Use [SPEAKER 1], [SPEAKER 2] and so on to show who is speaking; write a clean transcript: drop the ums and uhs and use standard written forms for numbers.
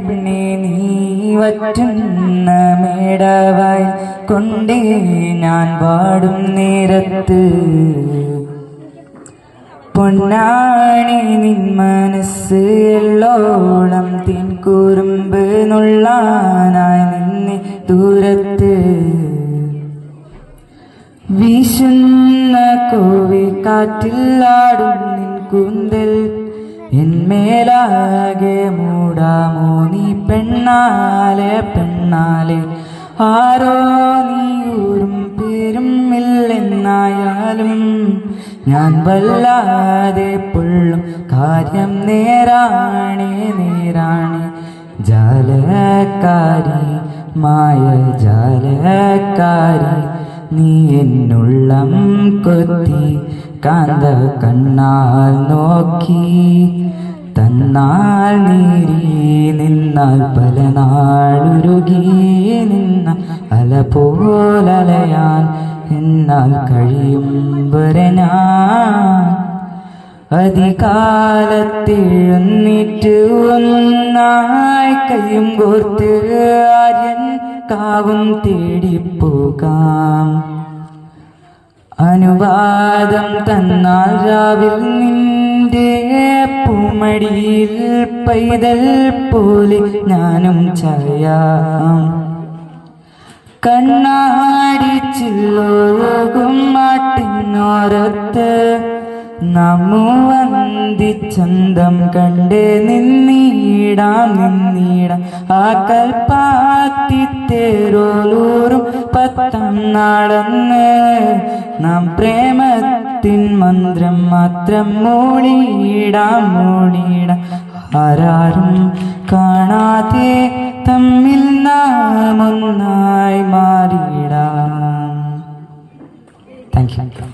[SPEAKER 1] പെണ്ണെ നീ വറ്റുന്ന മേടവായി കൊണ്ടേ ഞാൻ പാടും നേരത്ത് പൊന്നാണി നിൻ മനസ്സ് എല്ലോളം തീൻകുറുമ്പ് നുള്ളാനായി നിന്നെ ദൂരത്ത് വീശുന്ന കോവിക്കാറ്റിലാടും നിൻ കൂന്തൽ എന്മേലാകെ മൂടാമോ നീ പെണ്ണാലെ പെണ്ണാലെ ആരോ നീയൂരും പേരും ഇല്ലെന്നായാലും ഞാൻ വല്ലാതെ പൊള്ളും കാര്യം നേരാണേ നേരാണേ ജാലക്കാരി മായ ജാലക്കാരി നീ എന്നുള്ളം കൊത്തി കാന്ത കണ്ണാൽ നോക്കി തന്നാൽ നീരി നിന്നാൽ പല നാളുരുകി നിന്ന അല പോലലയാൻ എന്നാൽ കഴിയും വരെ ഞാൻ അധികാലത്തെഴുന്നേറ്റ് ഒന്നായി കയ്യും കോർത്ത് ആര്യൻ കാവും തേടിപ്പോകാം അനുവാദം തന്നാൽ രാവിൽ നിന്റെ പൂമടിയിൽ പൈതൽ പോലെ ഞാനും ചായാം കണ്ണാടി ചില്ലോകും മാട്ടിനോരത്ത് നമ്മുവന്തിച്ചന്തം കണ്ട് നിന്നീടാം ആ കൽപ്പാത്തിത്തേരോലൂറും പത്താം നടന്ന് നാം പ്രേമത്തിൻ മന്ത്രം മാത്രം മൂളിയിടാം ആരാരും കാണാതെ തമ്മിൽ നാം ഒന്നായി മാറിയിടാം. Thank you.